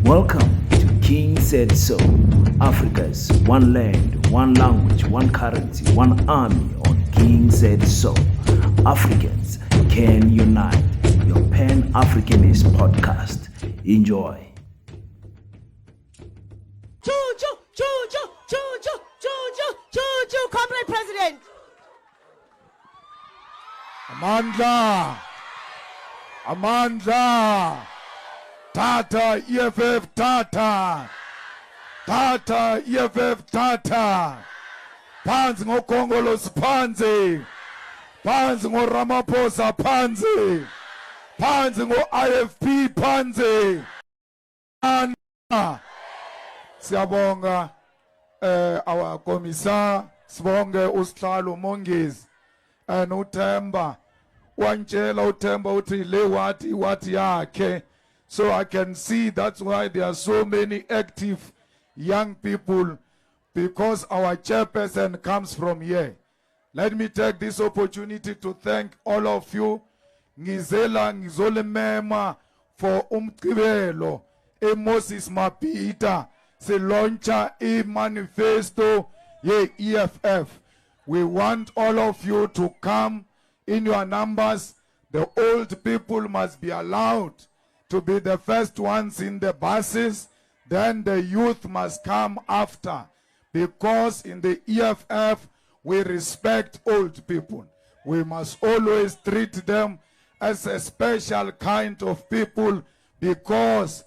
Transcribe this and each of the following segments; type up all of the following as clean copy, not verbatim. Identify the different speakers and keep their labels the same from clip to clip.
Speaker 1: Welcome to King Said So, Africa's one land, one language, one currency, one army on King Said So. Africans can unite. Your Pan-Africanist podcast. Enjoy.
Speaker 2: Choo-choo, Comrade President.
Speaker 3: Amandla, Tata, EFF, Tata, EFF, Tata, Phansi ngoKhongolose phansi, phansi ngoRamaphosa phansi, phansi ngo-IFP phansi. Siyabonga our commissar, sibonge usihlalo Mongezi and uThemba. Wanchela uThemba uthi le wati yakhe. So I can see that's why there are so many active young people, because our chairperson comes from here. Let me take this opportunity to thank all of you. Ngizole mema for umgqibelo Moses Mapita se launcha manifesto ye EFF. We want all of you to come in your numbers. The old people must be allowed to be the first ones in the buses. Then the youth must come after, because in the EFF we respect old people. We must always treat them as a special kind of people, because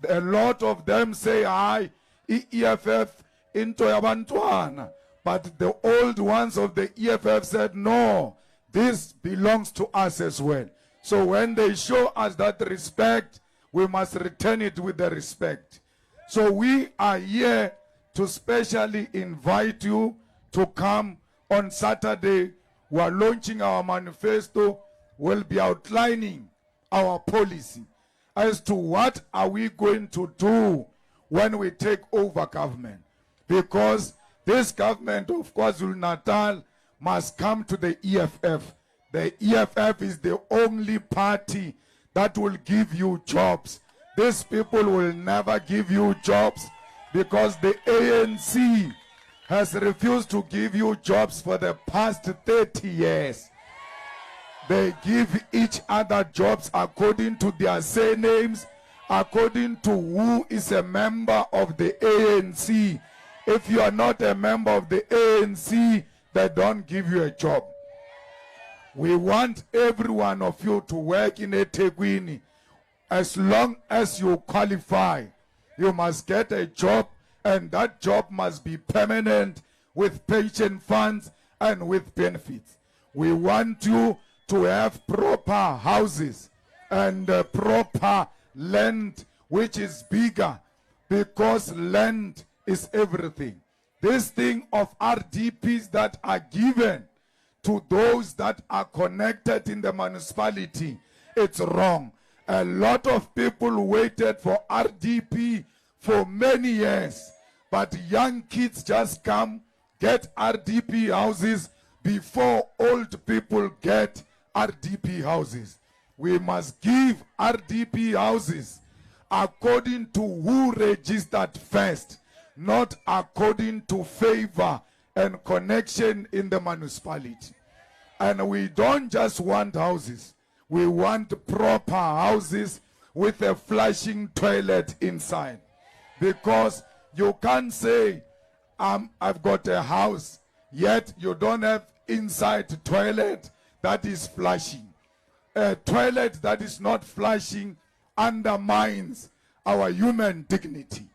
Speaker 3: a lot of them say, "I EFF into yabantwana," but the old ones of the EFF said, "No, this belongs to us as well." So when they show us that respect, we must return it with the respect. So we are here to specially invite you to come on Saturday. We are launching our manifesto. We'll be outlining our policy as to what are we going to do when we take over government. Because this government of Kwazulu-Natal must come to the EFF. The EFF is the only party that will give you jobs. These people will never give you jobs, because the ANC has refused to give you jobs for the past 30 years. They give each other jobs according to their surnames, according to who is a member of the ANC. If you are not a member of the ANC, they don't give you a job. We want every one of you to work in eThekwini. As long as you qualify, you must get a job, and that job must be permanent, with pension funds and with benefits. We want you to have proper houses and proper land which is bigger, because land is everything. This thing of RDPs that are given to those that are connected in the municipality, it's wrong. A lot of people waited for RDP for many years, but young kids just come, get RDP houses before old people get RDP houses. We must give RDP houses according to who registered first, not according to favor and connection in the municipality. And we don't just want houses. We want proper houses with a flushing toilet inside. Because you can't say, I've got a house, yet you don't have inside toilet that is flushing. A toilet that is not flushing undermines our human dignity.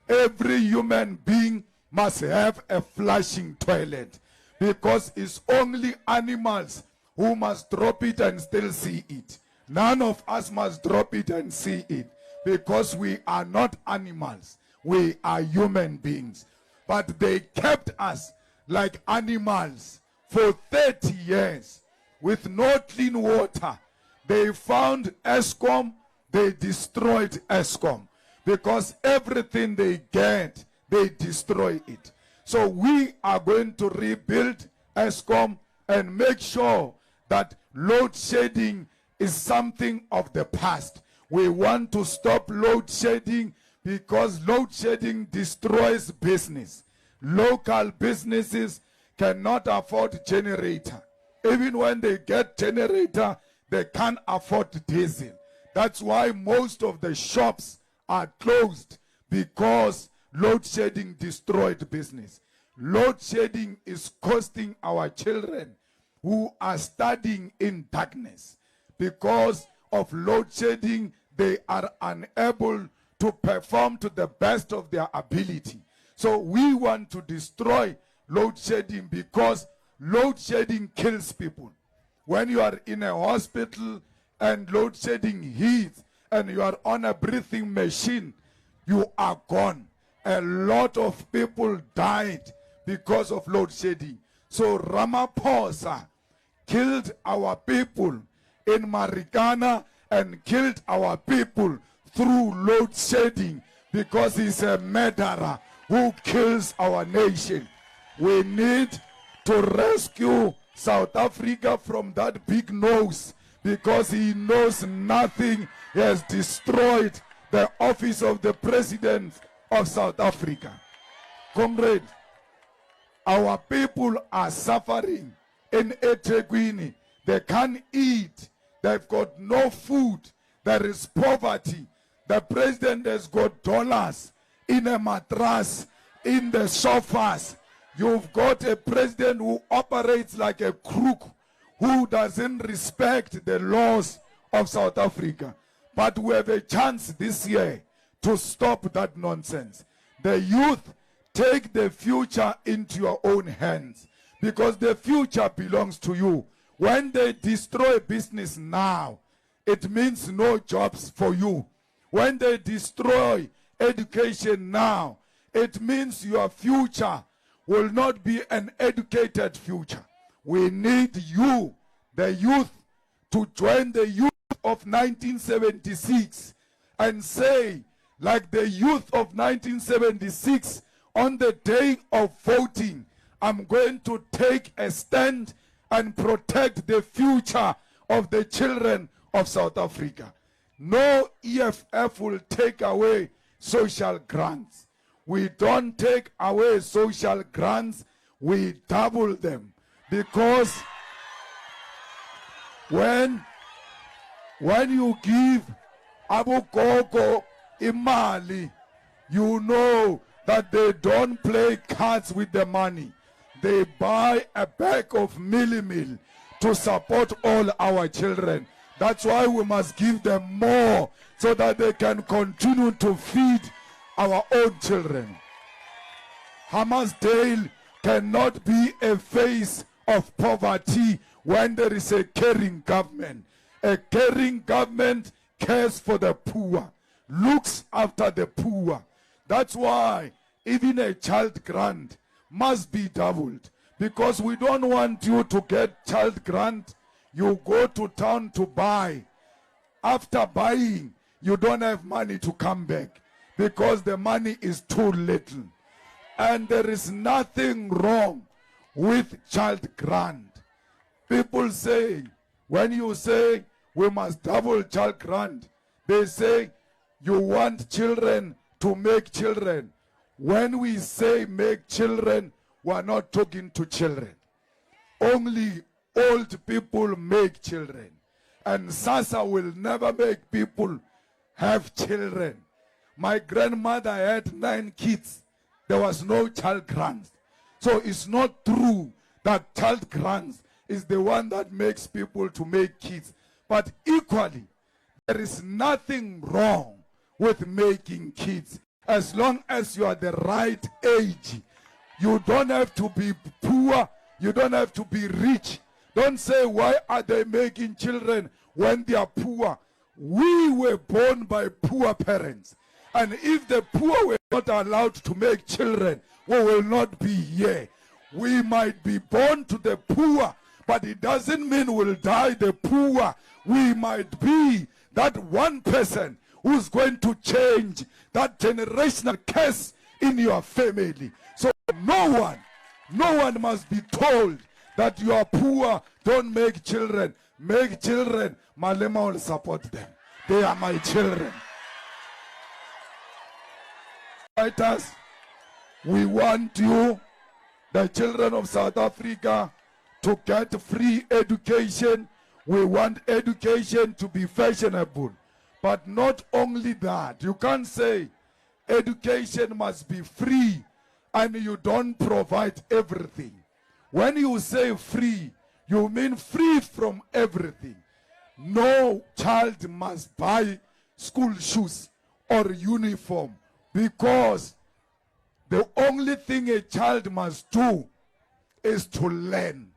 Speaker 3: Every human being must have a flushing toilet, because it's only animals who must drop it and still see it. None of us must drop it and see it, because we are not animals. We are human beings. But they kept us like animals for 30 years with no clean water. They found Eskom, they destroyed Eskom, because everything they get, they destroy it. So we are going to rebuild Eskom and make sure that load shedding is something of the past. We want to stop load shedding because load shedding destroys business. Local businesses cannot afford generator. Even when they get generator, they can't afford diesel. That's why most of the shops are closed, because load shedding destroyed business. Load shedding is costing our children who are studying in darkness. Because of load shedding, they are unable to perform to the best of their ability. So we want to destroy load shedding, because load shedding kills people. When you are in a hospital and load shedding hits and you are on a breathing machine, you are gone. A lot of people died because of load shedding. So Ramaphosa killed our people in Marikana and killed our people through load shedding, because he's a murderer who kills our nation. We need to rescue South Africa from that big nose, because he knows nothing. He has destroyed the office of the president of South Africa. Comrade, our people are suffering in eThekwini. They can't eat. They've got no food. There is poverty. The president has got dollars in a mattress, in the sofas. You've got a president who operates like a crook, who doesn't respect the laws of South Africa. But we have a chance this year to stop that nonsense. The youth, take the future into your own hands, because the future belongs to you. When they destroy business now, it means no jobs for you. When they destroy education now, it means your future will not be an educated future. We need you, the youth, to join the youth of 1976 and say, like the youth of 1976, on the day of voting, I'm going to take a stand and protect the future of the children of South Africa. No EFF will take away social grants. We don't take away social grants, we double them. Because when you give Abu Koko imali, you know that they don't play cards with the money. They buy a bag of meal to support all our children. That's why we must give them more, so that they can continue to feed our own children. Hammarsdale cannot be a face of poverty when there is a caring government. A caring government cares for the poor, looks after the poor. That's why even a child grant must be doubled, because we don't want you to get child grant. You go to town to buy. After buying, you don't have money to come back, because the money is too little. And there is nothing wrong with child grant. People say, when you say we must double child grant, they say you want children to make children. When we say make children, we are not talking to children. Only old people make children. And SASSA will never make people have children. My grandmother had 9 kids. There was no child grant. So it's not true that child grants is the one that makes people to make kids. But equally, there is nothing wrong with making kids, as long as you are the right age. You don't have to be poor. You don't have to be rich. Don't say, why are they making children when they are poor? We were born by poor parents. And if the poor were not allowed to make children, we will not be here. We might be born to the poor, but it doesn't mean we'll die the poor. We might be that one person who's going to change that generational curse in your family. So no one must be told that you are poor, don't make children. Make children, Malema will support them. They are my children. fighters, we want you, the children of South Africa, to get free education. We want education to be fashionable. But not only that, you can't say education must be free and you don't provide everything. When you say free, you mean free from everything. No child must buy school shoes or uniform, because the only thing a child must do is to learn.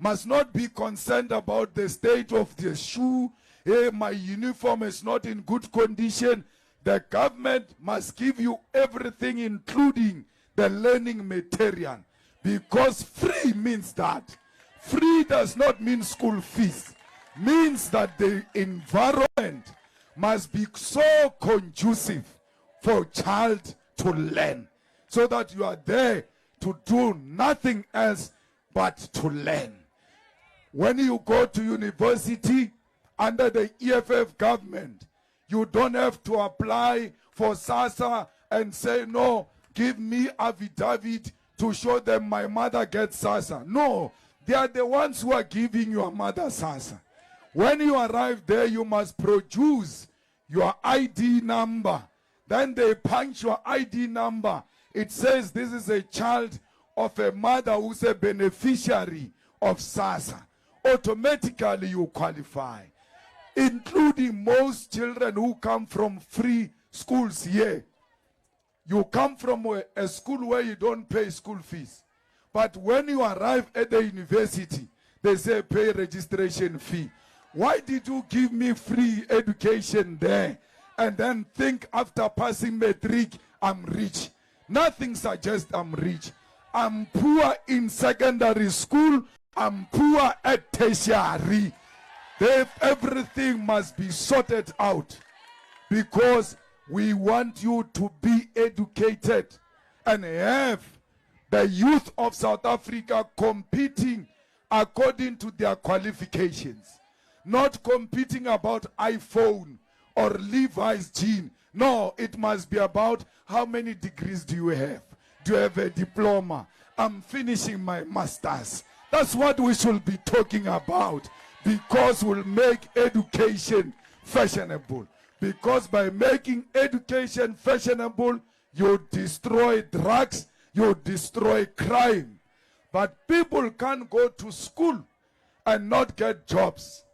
Speaker 3: Must not be concerned about the state of the shoe. Hey, my uniform is not in good condition. The government must give you everything, including the learning material, because free means that. Free does not mean school fees. Means that the environment must be so conducive for a child to learn, so that you are there to do nothing else but to learn. When you go to university under the EFF government, you don't have to apply for SASSA and say, no, give me affidavit to show them my mother gets SASSA. No, they are the ones who are giving your mother SASSA. When you arrive there, you must produce your ID number. Then they punch your ID number. It says this is a child of a mother who's a beneficiary of SASSA. Automatically you qualify, including most children who come from free schools here. You come from a school where you don't pay school fees. But when you arrive at the university, they say pay registration fee. Why did you give me free education there and then think after passing matric I'm rich? Nothing suggests I'm rich. I'm poor in secondary school. I'm poor at tertiary. Everything must be sorted out, because we want you to be educated and have the youth of South Africa competing according to their qualifications. Not competing about iPhone or Levi's jean. No, it must be about how many degrees do you have? Do you have a diploma? I'm finishing my master's. That's what we should be talking about, because we'll make education fashionable. Because by making education fashionable, you destroy drugs, you destroy crime. But people can't go to school and not get jobs.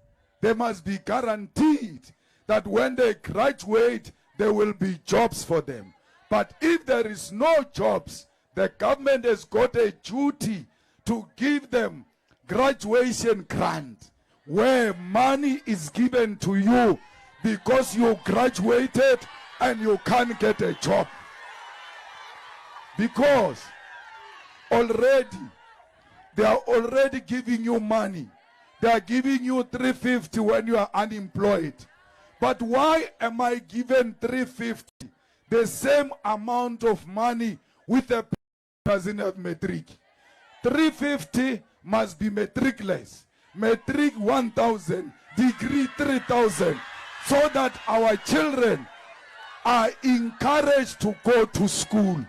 Speaker 3: They must be guaranteed that when they graduate, there will be jobs for them. But if there is no jobs, the government has got a duty to give them graduation grant, where money is given to you because you graduated and you can't get a job. Because already, they are already giving you money. They are giving you 350 when you are unemployed. But why am I given 350? The same amount of money with a person of matric. 350 must be matricless. Matric 1,000, degree 3,000, so that our children are encouraged to go to school.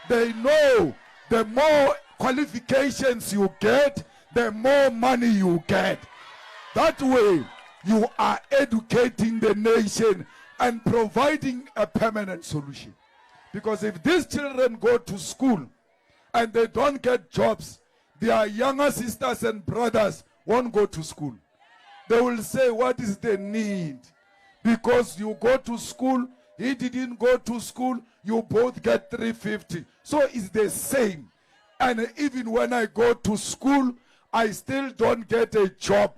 Speaker 3: They know the more qualifications you get, the more money you get. That way, you are educating the nation and providing a permanent solution. Because if these children go to school and they don't get jobs, their younger sisters and brothers won't go to school. They will say, what is the need? Because you go to school, he didn't go to school, you both get 350. So it's the same. And even when I go to school, I still don't get a job.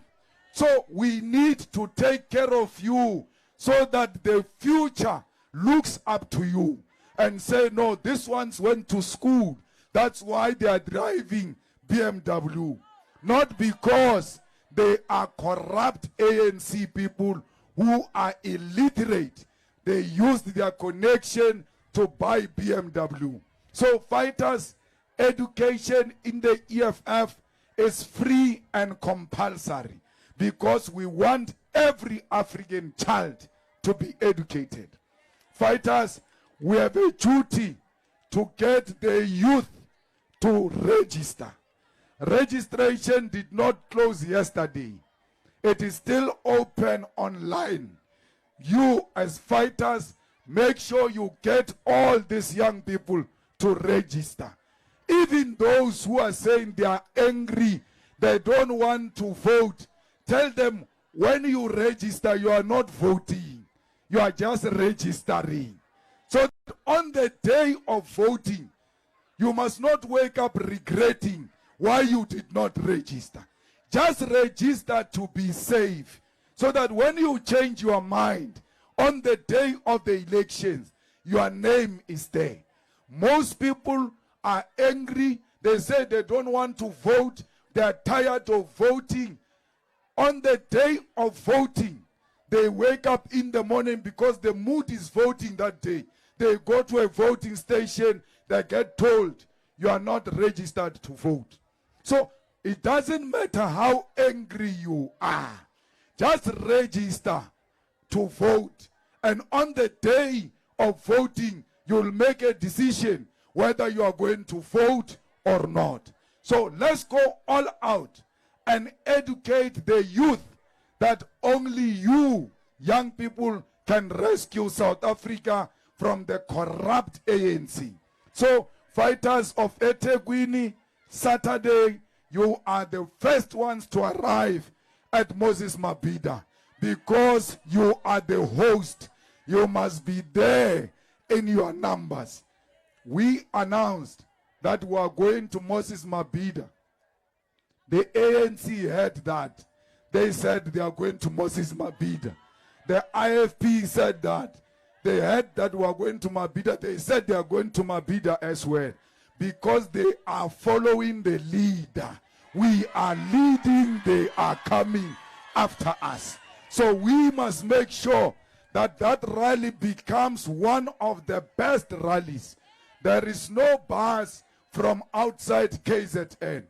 Speaker 3: So we need to take care of you so that the future looks up to you and say, no, these ones went to school. That's why they are driving BMW. Not because they are corrupt ANC people who are illiterate. They used their connection to buy BMW. So fighters, education in the EFF is free and compulsory, because we want every African child to be educated. Fighters, we have a duty to get the youth to register. Registration did not close yesterday. It is still open online. You as fighters, make sure you get all these young people to register. Even those who are saying they are angry, they don't want to vote, tell them when you register, you are not voting. You are just registering. So on the day of voting, you must not wake up regretting why you did not register. Just register to be safe, so that when you change your mind on the day of the elections, your name is there. Most people are angry. They say they don't want to vote. They are tired of voting. On the day of voting, they wake up in the morning because the mood is voting that day. They go to a voting station. They get told, you are not registered to vote. So it doesn't matter how angry you are. Just register to vote. And on the day of voting, you'll make a decision whether you are going to vote or not. So let's go all out and educate the youth that only you, young people, can rescue South Africa from the corrupt ANC. So fighters of eThekwini, Saturday, you are the first ones to arrive at Moses Mabhida, because you are the host. You must be there in your numbers. We announced that we are going to Moses Mabhida. The ANC heard that. They said they are going to Moses Mabhida. The IFP said that. They heard that we are going to Mabhida. They said they are going to Mabhida as well, because they are following the leader. We are leading, they are coming after us. So we must make sure that that rally becomes one of the best rallies. There is no bus from outside KZN.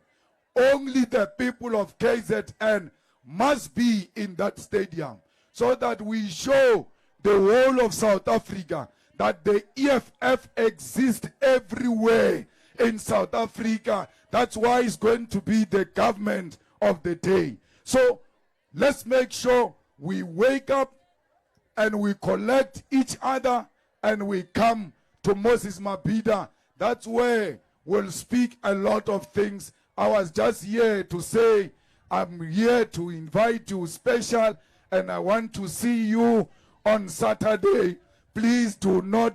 Speaker 3: Only the people of KZN must be in that stadium, so that we show the whole of South Africa that the EFF exists everywhere in South Africa. That's why it's going to be the government of the day. So let's make sure we wake up and we collect each other and we come to Moses Mabhida. That's where we'll speak a lot of things. I was just here to say I'm here to invite you special, and I want to see you on Saturday. Please do not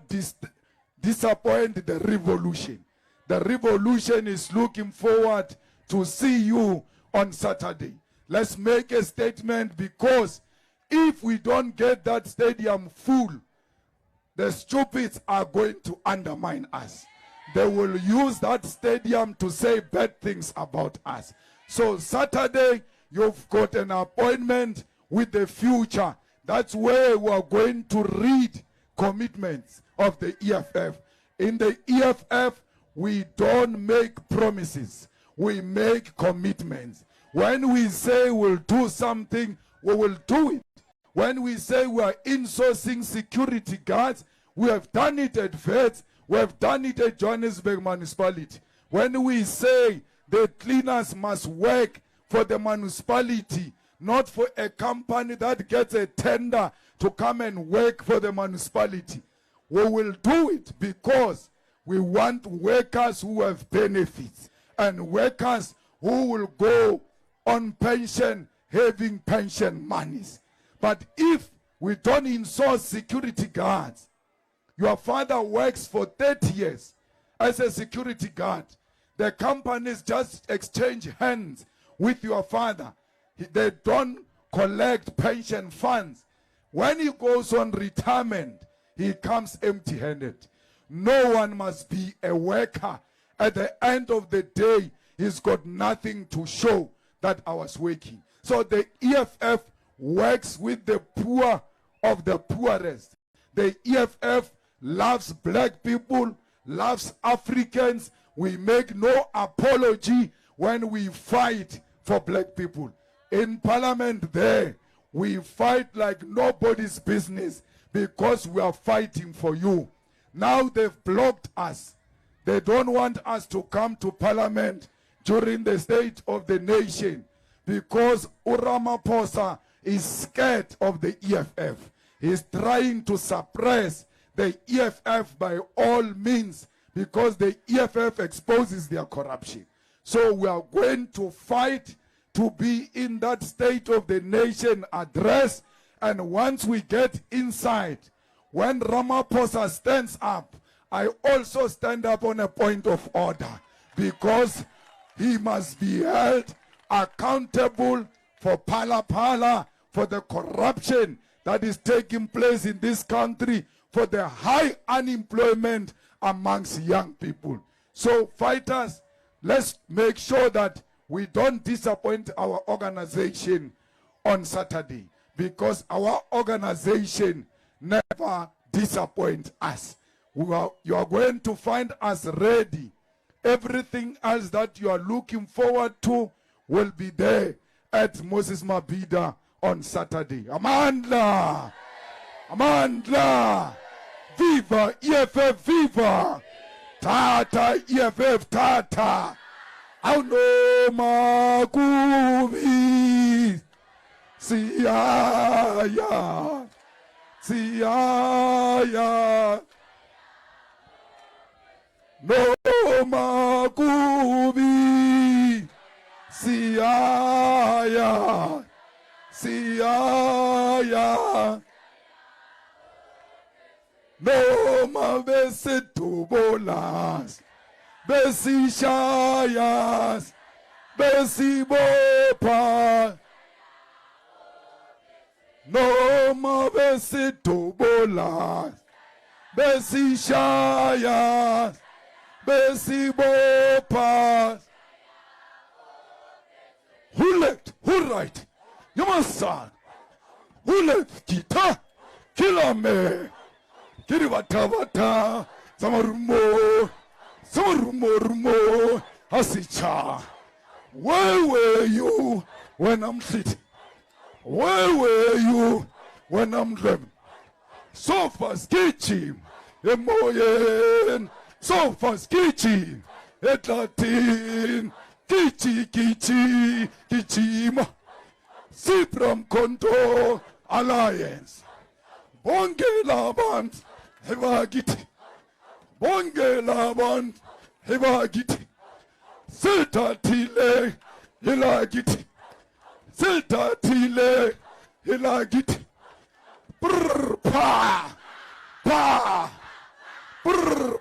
Speaker 3: disappoint the revolution. The revolution is looking forward to see you on Saturday. Let's make a statement, because if we don't get that stadium full, the stupids are going to undermine us. They will use that stadium to say bad things about us. So Saturday, you've got an appointment with the future. That's where we are going to read commitments of the EFF. In the EFF, we don't make promises. We make commitments. When we say we'll do something, we will do it. When we say we are insourcing security guards, we have done it at Vets, we have done it at Johannesburg municipality. When we say the cleaners must work for the municipality, not for a company that gets a tender to come and work for the municipality, we will do it, because we want workers who have benefits and workers who will go on pension, having pension monies. But if we don't insource security guards, your father works for 30 years as a security guard. The companies just exchange hands with your father. They don't collect pension funds. When he goes on retirement, he comes empty-handed. No one must be a worker. At the end of the day, he's got nothing to show that I was working. So the EFF works with the poor of the poorest. The EFF loves black people, loves Africans. We make no apology when we fight for black people. In Parliament there, we fight like nobody's business, because we are fighting for you. Now they've blocked us. They don't want us to come to parliament during the State of the Nation because Ramaphosa is scared of the EFF. He's trying to suppress the EFF by all means because the EFF exposes their corruption. So we are going to fight to be in that State of the Nation address. And once we get inside, when Ramaphosa stands up, I also stand up on a point of order because he must be held accountable for Phala, for the corruption that is taking place in this country, for the high unemployment amongst young people. So fighters, let's make sure that we don't disappoint our organization on Saturday, because our organization never disappoints us. You are going to find us ready. Everything else that you are looking forward to will be there at Moses Mabhida on Saturday. Amandla! Amandla! Viva EFF, viva! Tata EFF, tata! Aunoma kubi! Siyaya! Siyaya! No makubi siyaya siyaya no mabesitubolas besishayas besibopa no mabesitubolas besishayas Besibopas. Who left? Who right? Yamasan. Who left? Kita. Kilame. Kirivatavata. Samarumo. Samarumo. Asicha. Where were you when I'm sitting? Where were you when I'm driving? Sofas kitchen. Emoyen. Sofas kitchen, etlatin, kichima, Sipram Konto Alliance, Bonge Labant, Hevagiti, Bonge Labant, Hevagiti, Silta Tile, Hilagiti, Silta Tile, Hilagiti, Brr, pa, pa, brr,